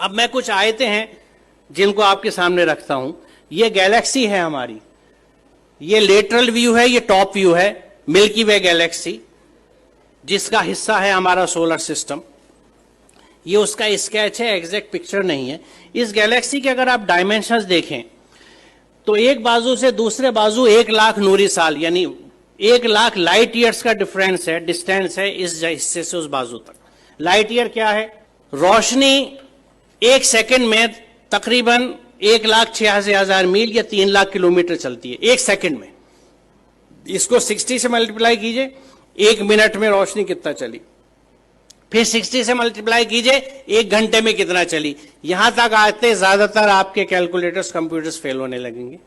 अब मैं कुछ आयतें हैं जिनको आपके सामने रखता हूं। ये गैलेक्सी है हमारी, ये लेटरल व्यू है, ये टॉप व्यू है मिल्की वे गैलेक्सी, जिसका हिस्सा है हमारा सोलर सिस्टम। ये उसका स्केच है, एग्जैक्ट पिक्चर नहीं है। इस गैलेक्सी के अगर आप डायमेंशंस देखें तो एक बाजू से दूसरे बाजू 1,00,000 नूरी साल यानी 1,00,000 लाइट ईयर्स का डिफरेंस है, डिस्टेंस है इस हिस्से से उस बाजू तक। लाइट ईयर क्या है? रोशनी 1 सेकंड में तकरीबन 1,86,000 मील या 3,00,000 किलोमीटर चलती है 1 सेकंड में। इसको 60 से मल्टीप्लाई कीजिए, 1 मिनट में रोशनी कितना चली, फिर 60 से मल्टीप्लाई कीजिए 1 घंटे में कितना चली। यहां तक आते ज्यादातर आपके कैलकुलेटर्स कंप्यूटर्स फेल होने लगेंगे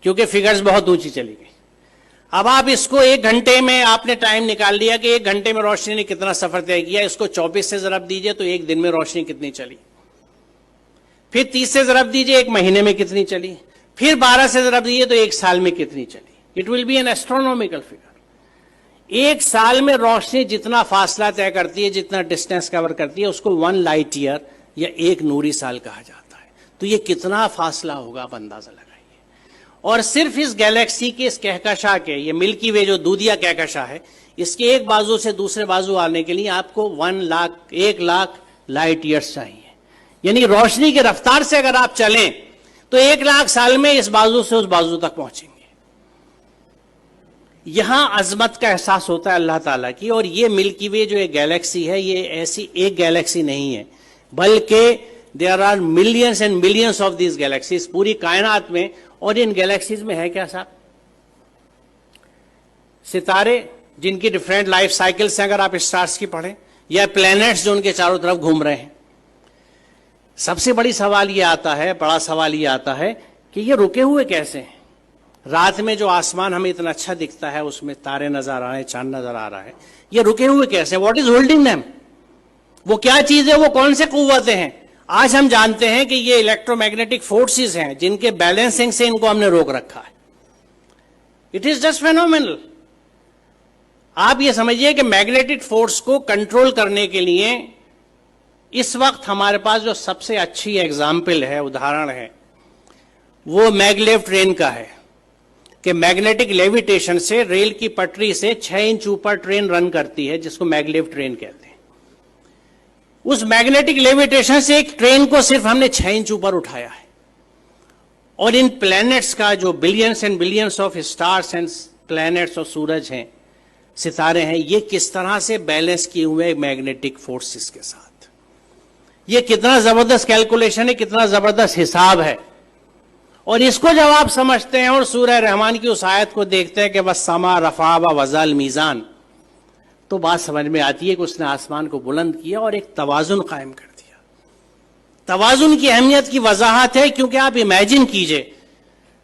क्योंकि फिगर्स बहुत ऊंची चली गई। अब आप इसको 1 घंटे में आपने टाइम निकाल लिया कि 1 घंटे में रोशनी ने कितना सफर तय किया, इसको 24 से जरब दीजिए तो 1 दिन में रोशनी कितनी चली, फिर 30 से जरब दीजिए 1 महीने में कितनी चली, फिर 12 से जरब दीजिए तो 1 साल में कितनी चली। It will be N astronomical figure. 1 साल में रोशनी जितना फासला तय करती है, जितना डिस्टेंस कवर करती है, उसको 1 लाइट ईयर या 1 नूरी साल कहा जाता है। तो ये कितना फासला होगा आप अंदाजा लगाइए। और सिर्फ इस गैलेक्सी के इस कहकशा के, ये मिल्की वे जो दूधिया कहकशा है, इसके एक बाजू से दूसरे बाजू आने के लिए आपको 1,00,000 लाइट ईयर्स चाहिए। यानी रोशनी की रफ्तार से अगर आप चलें तो 1,00,000 साल में इस बाजू से उस बाजू तक पहुंचेंगे। यहां अजमत का एहसास होता है अल्लाह ताला की। और ये मिल्की वे जो एक गैलेक्सी है, ये ऐसी एक गैलेक्सी नहीं है, बल्कि there are millions and millions of these galaxies पूरी कायनात में। और इन गैलेक्सीज में है क्या साहब? सितारे जिनकी डिफरेंट लाइफ साइकिल्स हैं, अगर आप स्टार्स की पढ़ें, या प्लैनेट्स जो उनके चारों तरफ घूम रहे हैं। सबसे बड़ा सवाल ये आता है कि ये रुके हुए कैसे हैं? रात में जो आसमान हमें इतना अच्छा दिखता है, उसमें तारे नजर आ रहे हैं, चांद नजर आ रहा है, ये रुके हुए कैसे? What is holding them? वो क्या चीज है? वो कौन से कुव्वतें हैं? आज हम जानते हैं कि ये इलेक्ट्रोमैग्नेटिक फोर्सेस हैं जिनके बैलेंसिंग से इनको हमने रोक रखा है। It is just phenomenal. आप ये समझिए कि मैग्नेटिक फोर्स को कंट्रोल करने के लिए इस वक्त हमारे पास जो सबसे अच्छी एग्जाम्पल है, उदाहरण है, वो मैगलेव ट्रेन का है कि मैग्नेटिक लेविटेशन से रेल की पटरी से 6 इंच ऊपर ट्रेन रन करती है, जिसको मैगलेव ट्रेन कहते हैं। उस मैग्नेटिक लेविटेशन से एक ट्रेन को सिर्फ हमने 6 इंच ऊपर उठाया है। और इन प्लैनेट्स का जो billions and billions of stars and planets और सूरज हैं, सितारे हैं, ये किस तरह से बैलेंस किए हुए मैग्नेटिक फोर्सेस के साथ। ये कितना जबरदस्त कैलकुलेशन है, कितना जबरदस्त हिसाब है। और इसको जब आप समझते हैं और सूरह रहमान की उस आयत को देखते हैं कि बस समा रफा व वज़ल मीज़ान, तो बात समझ में आती है कि उसने आसमान को बुलंद किया और एक तवाजुन कायम कर दिया। तवाजुन की अहमियत की वजाहत है क्योंकि आप इमेजिन कीजिए,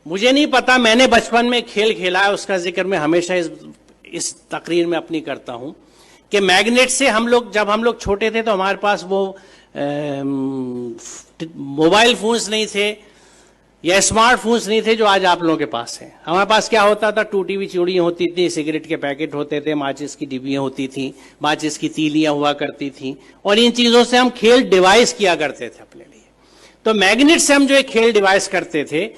मुझे नहीं पता, मैंने बचपन में खेल खेला है, उसका जिक्र मैं हमेशा इस तकरीर में अपनी करता हूं कि मैग्नेट से जब हम लोग छोटे थे तो हमारे पास वो मोबाइल फोन्स नहीं थे या स्मार्टफोन्स नहीं थे जो आज आप लोगों के पास है। हमारे पास क्या होता था? टूटी हुई चूड़ियां होती थी, सिगरेट के पैकेट होते थे, माचिस की डिब्बियां होती थी, माचिस की तीलियां हुआ करती थी, और इन चीजों से हम खेल डिवाइस किया करते थे अपने लिए। तो मैग्नेट से हम जो एक खेल डिवाइस करते थे,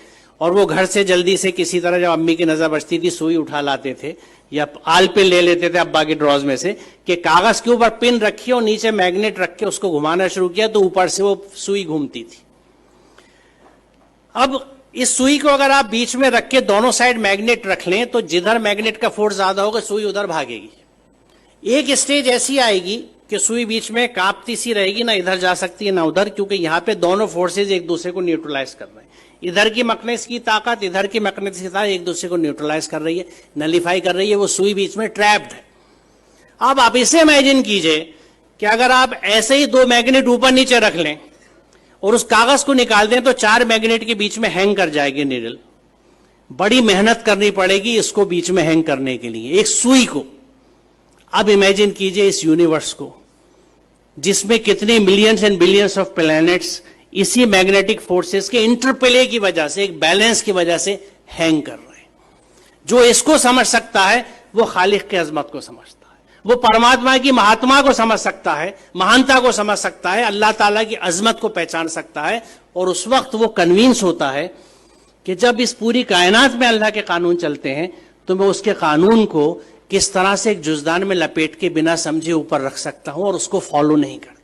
और वो घर से जल्दी से किसी तरह जब अम्मी की नजर बचती थी सुई उठा लाते थे या आल पे ले लेते थे अब्बा के ड्रॉज में से कि कागज के ऊपर पिन रखी और नीचे मैग्नेट रख के उसको घुमाना शुरू किया तो ऊपर से वो सुई घूमती थी। अब इस सुई को अगर आप बीच में रख के दोनों साइड मैग्नेट रख लें तो जिधर मैग्नेट का फोर्स ज्यादा होगा सुई उधर भागेगी। एक स्टेज ऐसी आएगी कि सुई बीच में कांपती सी रहेगी, ना इधर जा सकती है ना उधर, क्योंकि यहां पे दोनों फोर्सेज एक दूसरे को न्यूट्रलाइज कर रहे हैं। इधर की मैग्नेटिक की ताकत, इधर की मैग्नेटिक की ताकत एक दूसरे को न्यूट्रलाइज कर रही है, नलीफाई कर रही है। वो सुई बीच में ट्रैप्ड है। अब आप इसे इमेजिन कीजिए कि अगर आप ऐसे ही 2 मैग्नेट ऊपर नीचे रख लें और उस कागज को निकाल दें तो 4 मैग्नेट के बीच में हैंग कर जाएगी नीडल। बड़ी मेहनत करनी पड़ेगी इसको बीच में हैंग करने के लिए, एक सुई को। अब इमेजिन कीजिए इस यूनिवर्स को जिसमें कितने millions and billions of planets इसी मैग्नेटिक फोर्सेस के इंटरप्ले की वजह से, एक बैलेंस की वजह से हैंग कर रहे हैं। जो इसको समझ सकता है वो खालिक की अजमत को समझता है। वो परमात्मा की महात्मा को समझ सकता है, महानता को समझ सकता है, अल्लाह ताला की अजमत को पहचान सकता है। और उस वक्त वो कन्विंस होता है कि जब इस पूरी कायनात में अल्लाह के कानून चलते हैं तो मैं उसके कानून को किस तरह से एक जुज़दान में लपेट के बिना समझे ऊपर रख सकता हूं और उसको फॉलो नहीं करता।